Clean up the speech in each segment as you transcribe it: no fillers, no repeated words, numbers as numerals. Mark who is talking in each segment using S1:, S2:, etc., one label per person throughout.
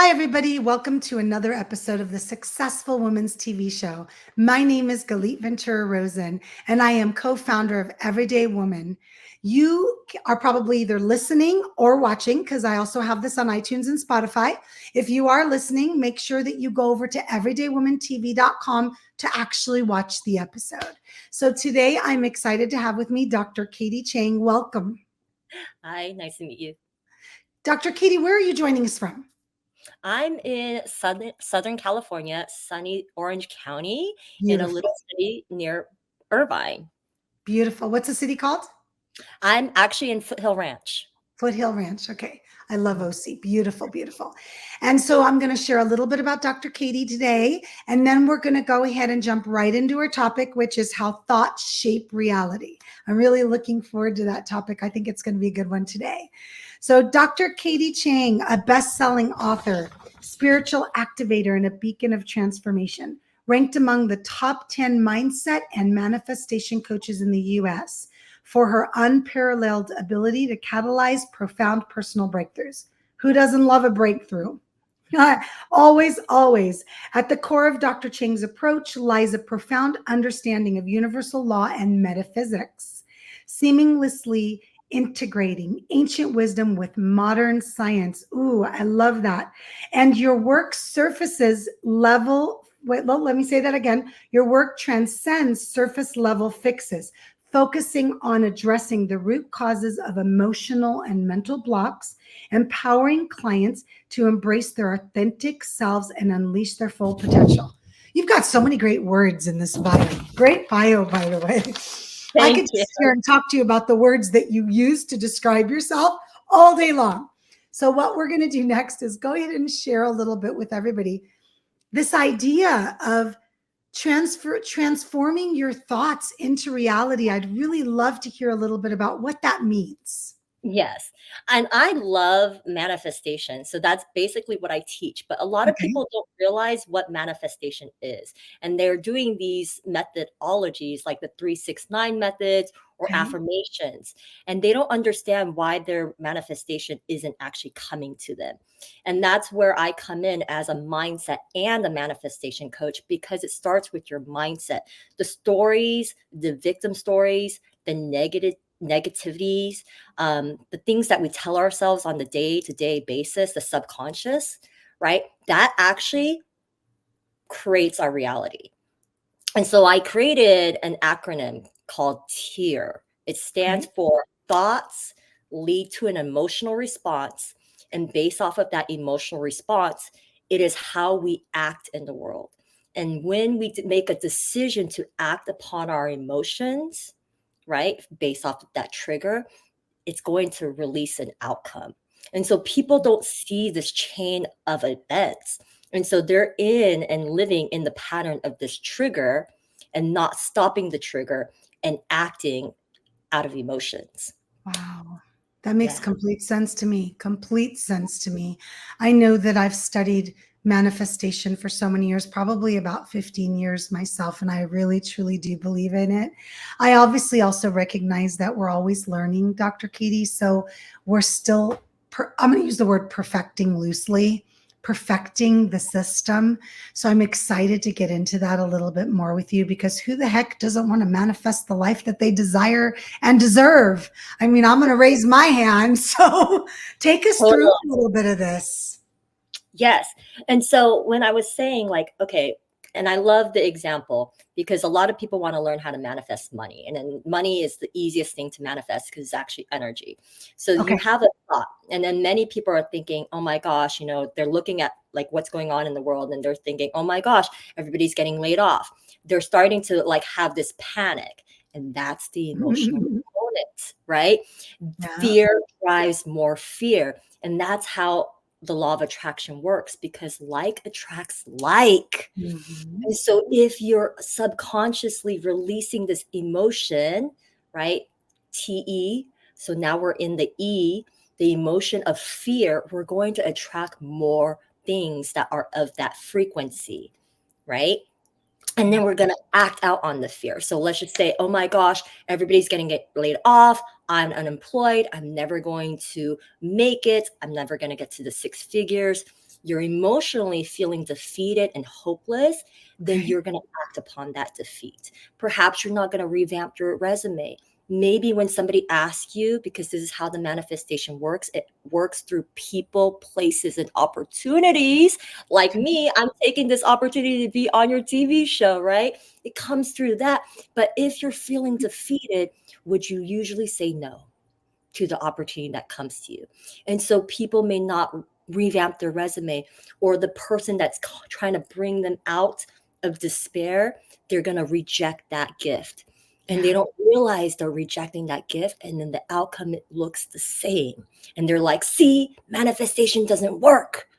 S1: everybody. Welcome to another episode of the Successful Women's TV show. My name is Galit Ventura Rosen, and I am co-founder of Everyday Woman. You are probably either listening or watching, because I also have this on iTunes and Spotify. If you are listening, make sure that you go over to everydaywomentv.com to actually watch the episode. So today I'm excited to have with me Dr. Katy Chang. Welcome.
S2: Hi, nice to meet you.
S1: Dr. Katy, where are you joining us from?
S2: I'm in Southern California, sunny Orange County, in a little
S1: Beautiful.
S2: city near Irvine.
S1: Beautiful. What's the city called?
S2: I'm actually in Foothill Ranch.
S1: Foothill Ranch. Okay. I love OC. Beautiful, beautiful. And so I'm going to share a little bit about Dr. Katy today, and then we're going to go ahead and jump right into our topic, which is how thoughts shape reality. I'm really looking forward to that topic. I think it's going to be a good one today. So Dr. Katy Chang, a best-selling author, spiritual activator, and a beacon of transformation, ranked among the top 10 mindset and manifestation coaches in the U.S. for her unparalleled ability to catalyze profound personal breakthroughs. Who doesn't love a breakthrough? Always, always. At the core of Dr. Chang's approach lies a profound understanding of universal law and metaphysics, seamlessly integrating ancient wisdom with modern science. Ooh, I love that. And your work surfaces level, wait, let me say that again. Your work transcends surface level fixes, focusing on addressing the root causes of emotional and mental blocks, empowering clients to embrace their authentic selves and unleash their full potential. You've got so many great words in this bio. Great bio, by the way. I could
S2: Thank you.
S1: sit here and talk to you about the words that you use to describe yourself all day long. So what we're going to do next is go ahead and share a little bit with everybody this idea of transforming your thoughts into reality. I'd really love to hear a little bit about what that means.
S2: Yes. And I love manifestation. So that's basically what I teach. But a lot of
S1: Okay.
S2: people don't realize what manifestation is. And they're doing these methodologies like the 369 methods or
S1: Okay.
S2: affirmations. And they don't understand why their manifestation isn't actually coming to them. And that's where I come in as a mindset and a manifestation coach, because it starts with your mindset. The stories, the victim stories, the negativities, the things that we tell ourselves on the day-to-day basis, the subconscious, right? That actually creates our reality. And so I created an acronym called TEAR. It stands
S1: Okay.
S2: for thoughts lead to an emotional response. And based off of that emotional response, it is how we act in the world. And when we make a decision to act upon our emotions, right, based off of that trigger, it's going to release an outcome. And so people don't see this chain of events. And so they're in and living in the pattern of this trigger and not stopping the trigger and acting out of emotions.
S1: Wow. That makes
S2: Yeah.
S1: complete sense to me. Complete sense to me. I know that I've studied manifestation for so many years, probably about 15 years myself, and I really truly do believe in it. I obviously also recognize that we're always learning, Dr. Katy. So we're still, I'm going to use the word perfecting loosely, perfecting the system. So I'm excited to get into that a little bit more with you, because who the heck doesn't want to manifest the life that they desire and deserve? I mean, I'm going to raise my hand. So take us through
S2: Totally.
S1: a little bit of this.
S2: Yes. And so when I was saying, like, okay, and I love the example because a lot of people want to learn how to manifest money. And then money is the easiest thing to manifest because it's actually energy. So
S1: Okay.
S2: you have a thought, and then many people are thinking, oh my gosh, they're looking at like what's going on in the world and they're thinking, oh my gosh, everybody's getting laid off. They're starting to like have this panic. And that's the emotional component, right?
S1: Yeah.
S2: Fear drives more fear. And that's how the law of attraction works, because like attracts like.
S1: Mhm.
S2: And so if you're subconsciously releasing this emotion, right? TE. So now we're in the E, the emotion of fear, we're going to attract more things that are of that frequency, right? And then we're going to act out on the fear. So let's just say, oh my gosh, everybody's getting laid off. I'm unemployed. I'm never going to make it. I'm never going to get to the six figures. you're emotionally feeling defeated and hopeless, then
S1: Okay.
S2: you're going to act upon that defeat. Perhaps you're not going to revamp your resume. Maybe when somebody asks you, because this is how the manifestation works, it works through people, places, and opportunities. Like me, I'm taking this opportunity to be on your TV show, right? It comes through that. But if you're feeling defeated, would you usually say no to the opportunity that comes to you? And so people may not revamp their resume, or the person that's trying to bring them out of despair, they're going to reject that gift. And they
S1: Yeah.
S2: don't realize they're rejecting that gift. And then the outcome, it looks the same. And they're like, see, manifestation doesn't work.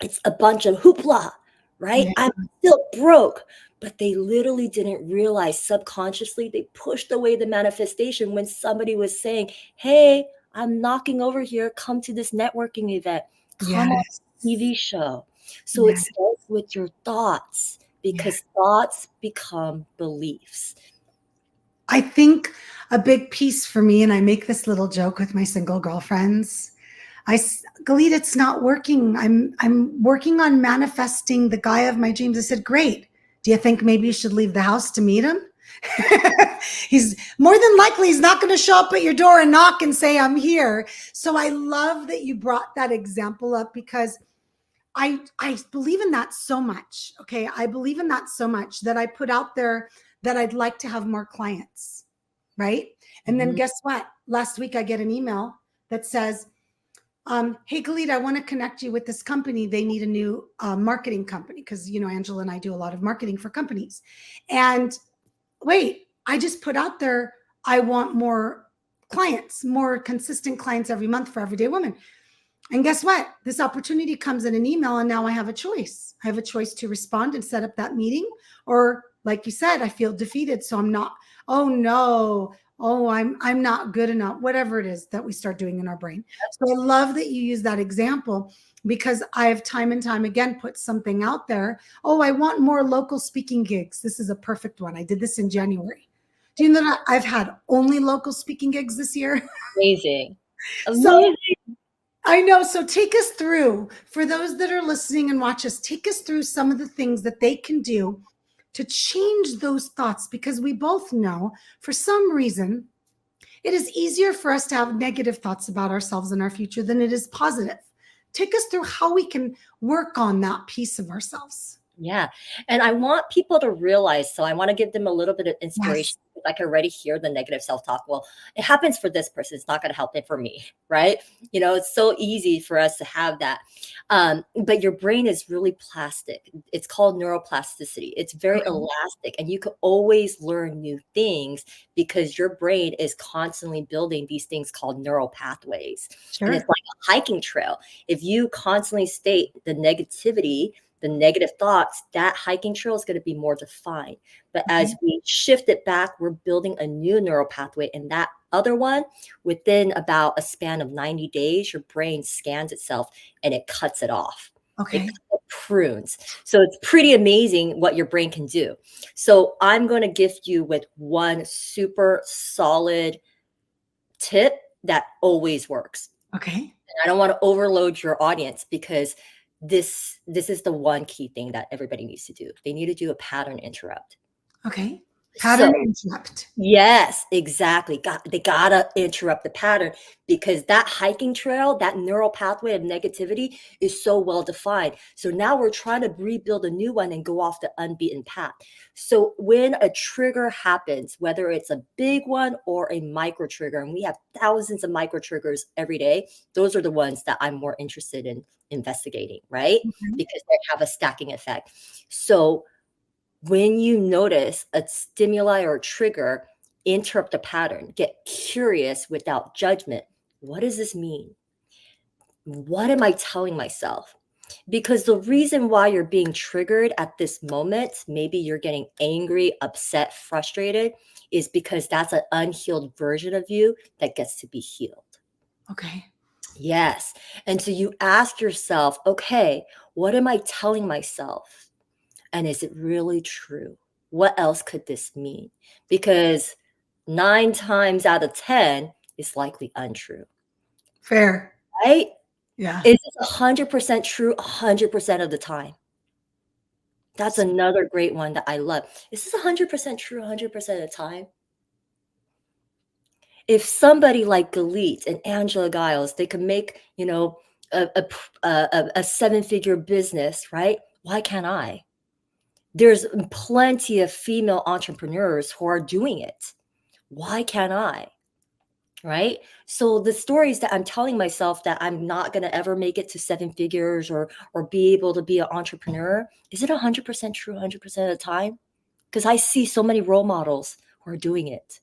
S2: It's a bunch of hoopla, right?
S1: Yeah.
S2: I'm still broke. But they literally didn't realize subconsciously they pushed away the manifestation when somebody was saying, hey, I'm knocking over here. Come to this networking event. Come on
S1: Yes.
S2: the TV show. So it
S1: Yeah.
S2: starts with your thoughts,
S1: Yeah.
S2: because thoughts become beliefs.
S1: I think a big piece for me, and I make this little joke with my single girlfriends. Galit, it's not working. I'm working on manifesting the guy of my dreams. I said, great. Do you think maybe you should leave the house to meet him? He's more than likely he's not going to show up at your door and knock and say I'm here. So I love that you brought that example up, because I believe in that so much. Okay. I believe in that so much that I put out there that I'd like to have more clients. Right. And then
S2: Mhm.
S1: guess what? Last week I get an email that says, hey, Khalid, I want to connect you with this company. They need a new marketing company, because, Angela and I do a lot of marketing for companies. And wait, I just put out there, I want more clients, more consistent clients every month for Everyday Women. And guess what? This opportunity comes in an email, and now I have a choice. I have a choice to respond and set up that meeting, or like you said, I feel defeated. So I'm not, oh no, oh, I'm not good enough, whatever it is that we start doing in our brain. So I love that you use that example, because I've time and time again put something out there. Oh, I want more local speaking gigs. This is a perfect one. I did this in January. Do you know that I've had only local speaking gigs this year?
S2: Amazing.
S1: So
S2: Amazing.
S1: I know. So take us through, for those that are listening and watch us, take us through some of the things that they can do to change those thoughts, because we both know for some reason it is easier for us to have negative thoughts about ourselves and our future than it is positive. Take us through how we can work on that piece of ourselves.
S2: Yeah. And I want people to realize, so I want to give them a little bit of
S1: Yes.
S2: inspiration. I can already hear the negative self-talk. Well, it happens for this person. It's not going to help it for me, right? It's so easy for us to have that. But your brain is really plastic. It's called neuroplasticity. It's very
S1: Okay.
S2: elastic, and you can always learn new things because your brain is constantly building these things called neural pathways. And it's
S1: Sure.
S2: like a hiking trail. If you constantly state the negativity, the negative thoughts, that hiking trail is going to be more defined. But as
S1: Okay.
S2: we shift it back, we're building a new neural pathway. And that other one, within about a span of 90 days, your brain scans itself and it cuts it off. It
S1: Okay.
S2: prunes. So it's pretty amazing what your brain can do. So I'm going to gift you with one super solid tip that always works.
S1: Okay.
S2: I don't want to overload your audience, because this is the one key thing that everybody needs to do. They need to do a pattern interrupt.
S1: Okay.
S2: So
S1: Pattern interrupt.
S2: yes, exactly. They gotta interrupt the pattern, because that hiking trail, that neural pathway of negativity is so well defined. So now we're trying to rebuild a new one and go off the unbeaten path. So when a trigger happens, whether it's a big one or a micro trigger, and we have thousands of micro triggers every day, those are the ones that I'm more interested in investigating, right?
S1: Okay.
S2: Because they have a stacking effect. So when you notice a stimuli or a trigger, interrupt the pattern, get curious without judgment. What does this mean? What am I telling myself? Because the reason why you're being triggered at this moment, maybe you're getting angry, upset, frustrated, is because that's an unhealed version of you that gets to be healed.
S1: Okay.
S2: Yes. And so you ask yourself, okay, what am I telling myself? And is it really true? What else could this mean? Because 9 times out of 10 is likely untrue,
S1: Fair.
S2: right?
S1: Yeah.
S2: Is this 100% true 100% of the time? That's another great one that I love. Is this 100% true 100% of the time? If somebody like Galit and Angela Giles, they could make, a seven-figure business, right? Why can't I? There's plenty of female entrepreneurs who are doing it. Why can't I? Right? So the stories that I'm telling myself that I'm not going to ever make it to seven figures or be able to be an entrepreneur, is it 100% true 100% of the time? Because I see so many role models who are doing it.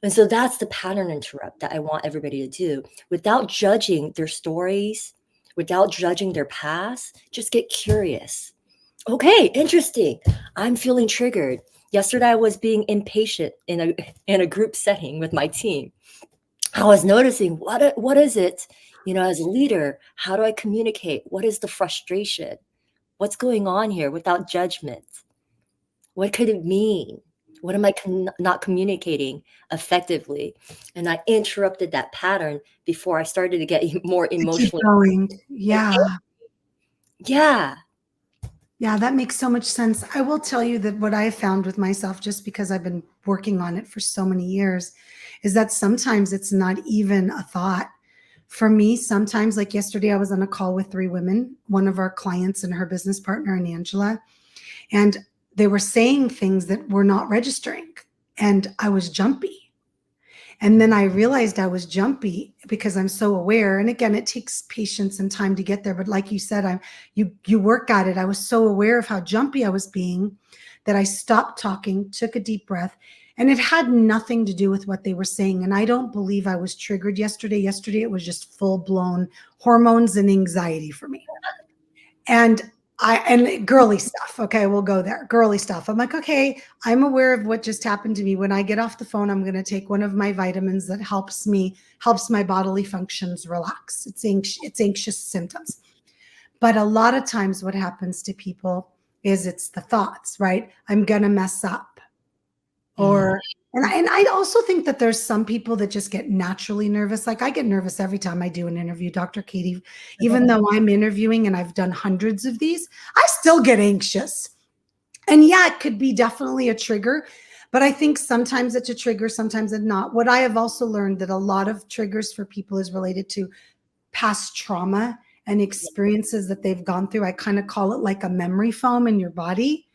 S2: And so that's the pattern interrupt that I want everybody to do without judging their stories, without judging their past. Just get curious. Okay, interesting. I'm feeling triggered. Yesterday I was being impatient in a group setting with my team. I was noticing what is it, as a leader, how do I communicate? What is the frustration? What's going on here without judgment? What could it mean? What am I not communicating effectively? And I interrupted that pattern before I started to get more
S1: To keep
S2: emotionally.
S1: going. Yeah.
S2: Yeah.
S1: Yeah, that makes so much sense. I will tell you that what I have found with myself, just because I've been working on it for so many years, is that sometimes it's not even a thought. For me, sometimes, like yesterday, I was on a call with three women, one of our clients and her business partner, and Angela, and they were saying things that were not registering. And I was jumpy. And then I realized I was jumpy because I'm so aware. And again, it takes patience and time to get there. But like you said, you work at it. I was so aware of how jumpy I was being that I stopped talking, took a deep breath, and it had nothing to do with what they were saying. And I don't believe I was triggered yesterday. Yesterday, it was just full blown hormones and anxiety for me. And girly stuff. Okay, we'll go there. Girly stuff. I'm like, okay, I'm aware of what just happened to me. When I get off the phone, I'm going to take one of my vitamins that helps my bodily functions relax. It's anxious symptoms. But a lot of times what happens to people is it's the thoughts, right? I'm going to mess up. Or and I also think that there's some people that just get naturally nervous. Like I get nervous every time I do an interview, Dr. Katy. Even though I'm interviewing and I've done hundreds of these, I still get anxious. And yeah, it could be definitely a trigger, but I think sometimes it's a trigger, sometimes it's not. What I have also learned that a lot of triggers for people is related to past trauma and experiences that they've gone through. I kind of call it like a memory foam in your body.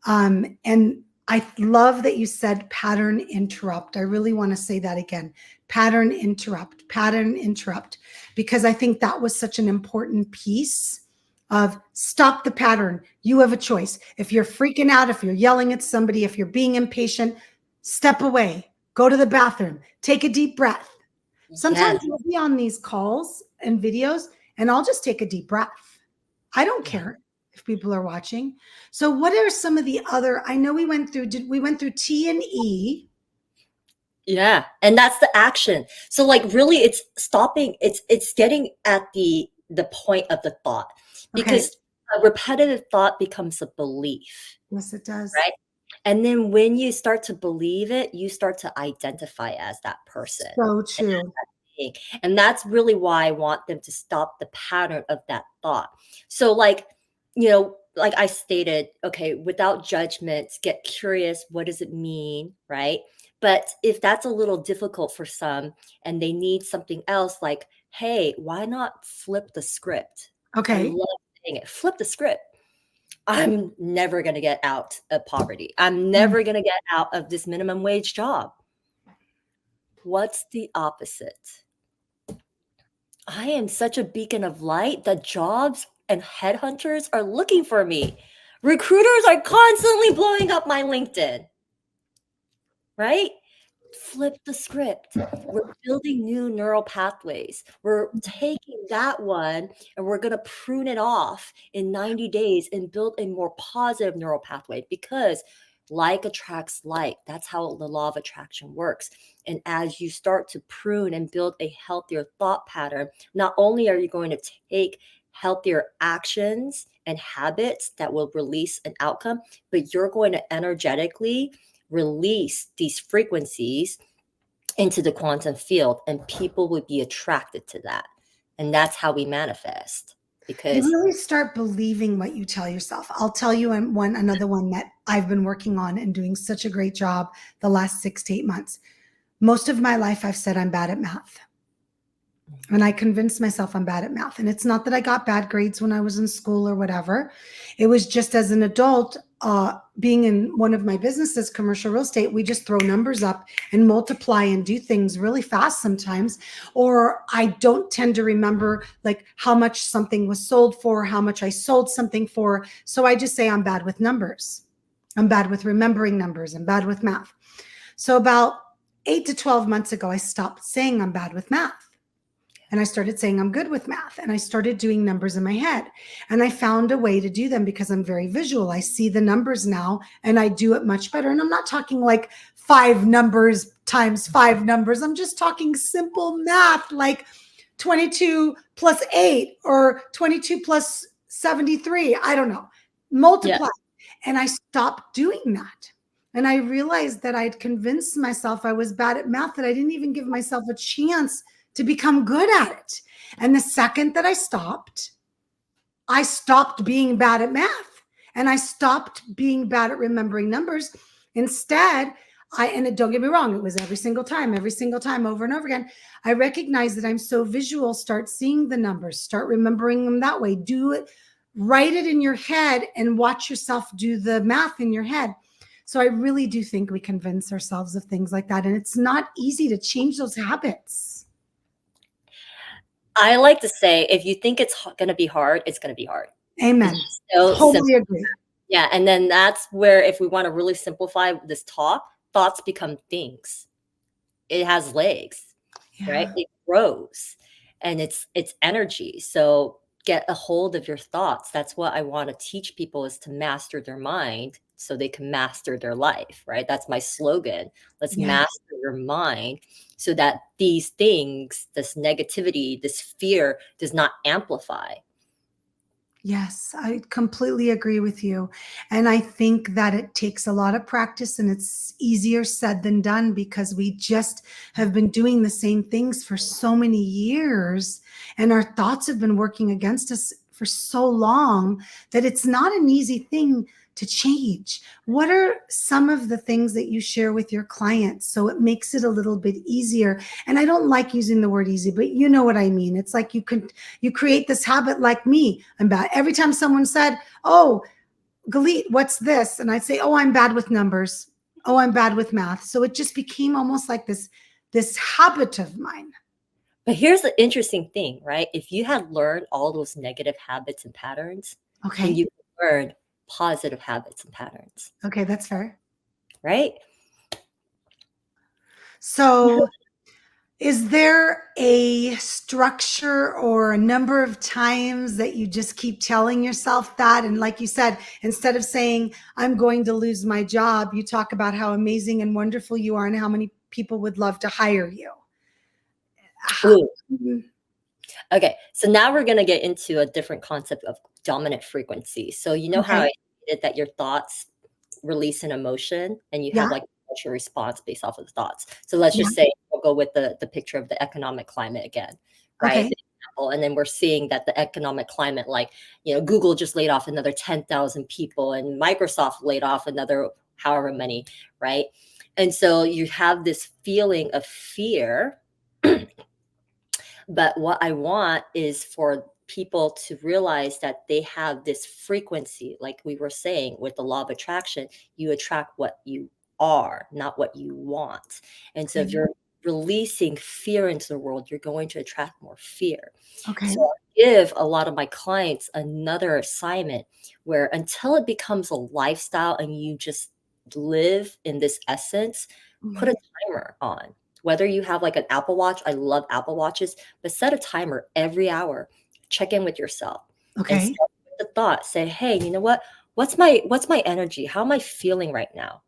S1: And I love that you said pattern interrupt. I really want to say that again. Pattern interrupt, because I think that was such an important piece of stop the pattern. You have a choice. If you're freaking out, if you're yelling at somebody, if you're being impatient, step away, go to the bathroom, take a deep breath. Sometimes
S2: Yes.
S1: we'll be on these calls and videos, and I'll just take a deep breath. I don't
S2: Yeah.
S1: care if people are watching. So what are some of the other, I know we went through T and E.
S2: Yeah. And that's the action. So like really it's stopping, it's getting at the point of the thought
S1: Okay.
S2: because a repetitive thought becomes a belief,
S1: Yes, it does.
S2: right? And then when you start to believe it, you start to identify as that person.
S1: So true.
S2: And that's really why I want them to stop the pattern of that thought. So like, like I stated, okay, without judgment, get curious, what does it mean, right? But if that's a little difficult for some and they need something else, like, hey, why not flip the script? I
S1: Okay.
S2: love saying it. Flip the script. I'm never going to get out of poverty. I'm never going to get out of this minimum wage job. What's the opposite? I am such a beacon of light that jobs and headhunters are looking for me. Recruiters are constantly blowing up my LinkedIn, right? Flip the script. We're building new neural pathways. We're taking that one and we're going to prune it off in 90 days and build a more positive neural pathway because like attracts like. That's how the law of attraction works. And as you start to prune and build a healthier thought pattern, not only are you going to take healthier actions and habits that will release an outcome, but you're going to energetically release these frequencies into the quantum field and people would be attracted to that And that's how we manifest.
S1: You
S2: Because
S1: really start believing what you tell yourself. I'll tell you another one that I've been working on and doing such a great job the last 6 to 8 months. Most of my life, I've said I'm bad at math. And I convinced myself I'm bad at math. And it's not that I got bad grades when I was in school or whatever. It was just as an adult, being in one of my businesses, commercial real estate, we just throw numbers up and multiply and do things really fast sometimes. Or I don't tend to remember like how much something was sold for, how much I sold something for. So I just say I'm bad with numbers. I'm bad with remembering numbers. I'm bad with math. So about 8 to 12 months ago, I stopped saying I'm bad with math. And I started saying I'm good with math, and I started doing numbers in my head, and I found a way to do them because I'm very visual. I see the numbers now and I do it much better. And I'm not talking like 5 numbers times 5 numbers. I'm just talking simple math like 22 plus 8 or 22 plus 73. I don't know. Multiply. Yeah. And I stopped doing that. And I realized that I'd convinced myself I was bad at math, that I didn't even give myself a chance to become good at it. And the second that I stopped being bad at math, and I stopped being bad at remembering numbers. Instead, don't get me wrong, it was every single time, over and over again. I recognized that I'm so visual. Start seeing the numbers, start remembering them that way. Do it, write it in your head and watch yourself do the math in your head. So I really do think we convince ourselves of things like that. And it's not easy to change those habits.
S2: I like to say, if you think it's going to be hard, it's going to be hard.
S1: Amen.
S2: So
S1: totally agree.
S2: Yeah. And then that's where, if we want to really simplify this talk, thoughts become things. It has legs, right? It grows, and it's energy. So get a hold of your thoughts. That's what I want to teach people, is to master their mind so they can master their life, right? That's my slogan. Let's master your mind so that these things, this negativity, this fear does not amplify.
S1: Yes, I completely agree with you. And I think that it takes a lot of practice, and it's easier said than done because we just have been doing the same things for so many years, and our thoughts have been working against us for so long that it's not an easy thing to change. What are some of the things that you share with your clients so it makes it a little bit easier? And I don't like using the word easy, but you know what I mean. It's like you create this habit like me. I'm bad. Every time someone said, "Oh, Galit, what's this?" And I'd say, "Oh, I'm bad with numbers. Oh, I'm bad with math." So it just became almost like this habit of mine.
S2: But here's the interesting thing, right? If you had learned all those negative habits and patterns,
S1: okay,
S2: and you learned positive habits and patterns.
S1: Okay, that's fair.
S2: Right?
S1: So is there a structure or a number of times that you just keep telling yourself that? And like you said, instead of saying, "I'm going to lose my job," you talk about how amazing and wonderful you are and how many people would love to hire you.
S2: Okay, so now we're going to get into a different concept of dominant frequency. So you know how I stated that your thoughts release an emotion, and you have like a response based off of the thoughts. So let's just say we'll go with the picture of the economic climate again, right?
S1: Okay.
S2: And then we're seeing that the economic climate, like, Google just laid off another 10,000 people, and Microsoft laid off another however many, right? And so you have this feeling of fear. But what I want is for people to realize that they have this frequency, like we were saying with the law of attraction. You attract what you are, not what you want. And so if you're releasing fear into the world, you're going to attract more fear.
S1: Okay.
S2: So I give a lot of my clients another assignment where, until it becomes a lifestyle and you just live in this essence, put a timer on. Whether you have like an Apple Watch, I love Apple Watches, but set a timer every hour. Check in with yourself.
S1: Okay.
S2: And start with the thought. Say, hey, you know what? What's my energy? How am I feeling right now?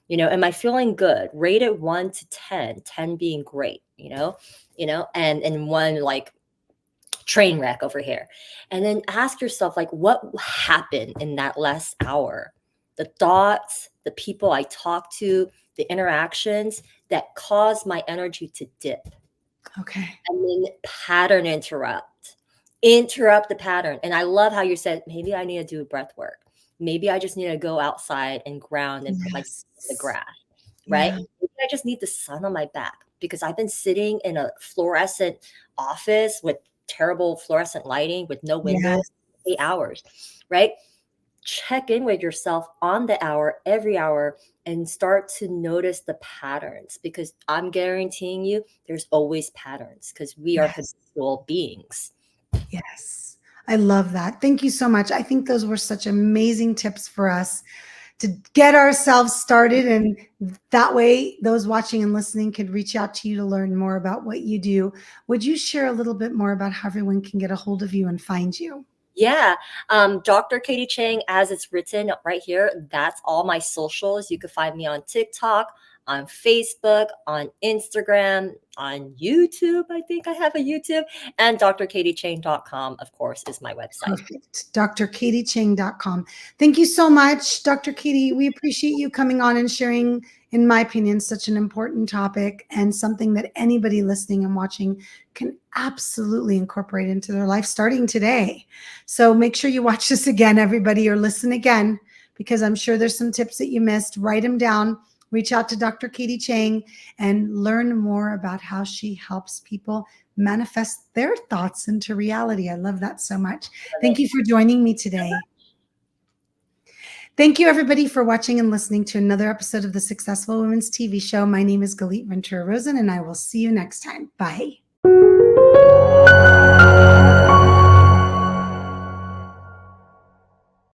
S2: Am I feeling good? Rate it 1 to 10, 10 being great, and 1 like train wreck over here. And then ask yourself, like, what happened in that last hour? The thoughts, the people I talked to, the interactions that caused my energy to dip.
S1: Okay.
S2: And then pattern interrupt. interrupt the pattern. And I love how you said, maybe I need to do breath work. Maybe I just need to go outside and ground and put my feet in the
S1: Yes.
S2: grass, right?
S1: Yeah.
S2: Maybe I just need the sun on my back because I've been sitting in a fluorescent office with terrible fluorescent lighting with no windows
S1: Yes.
S2: 8 hours, right? Check in with yourself on the hour, every hour, and start to notice the patterns because I'm guaranteeing you there's always patterns because we are
S1: Yes.
S2: habitual beings.
S1: Yes. I love that. Thank you so much. I think those were such amazing tips for us to get ourselves started. And that way, those watching and listening could reach out to you to learn more about what you do. Would you share a little bit more about how everyone can get a hold of you and find you?
S2: Yeah, Dr. Katy Chang, as it's written right here, that's all my socials. You can find me on TikTok, on Facebook, on Instagram, on YouTube. I think I have a YouTube, and drkatychang.com, of course, is my website.
S1: Perfect. drkatychang.com. Thank you so much, Dr. Katy. We appreciate you coming on and sharing, in my opinion, such an important topic and something that anybody listening and watching can absolutely incorporate into their life starting today. So make sure you watch this again, everybody, or listen again, because I'm sure there's some tips that you missed. Write them down. Reach out to Dr. Katy Chang and learn more about how she helps people manifest their thoughts into reality. I love that so much. Thank you for joining me today. Thank you, everybody, for watching and listening to another episode of the Successful Women's TV show. My name is Galit Ventura Rosen, and I will see you next time. Bye.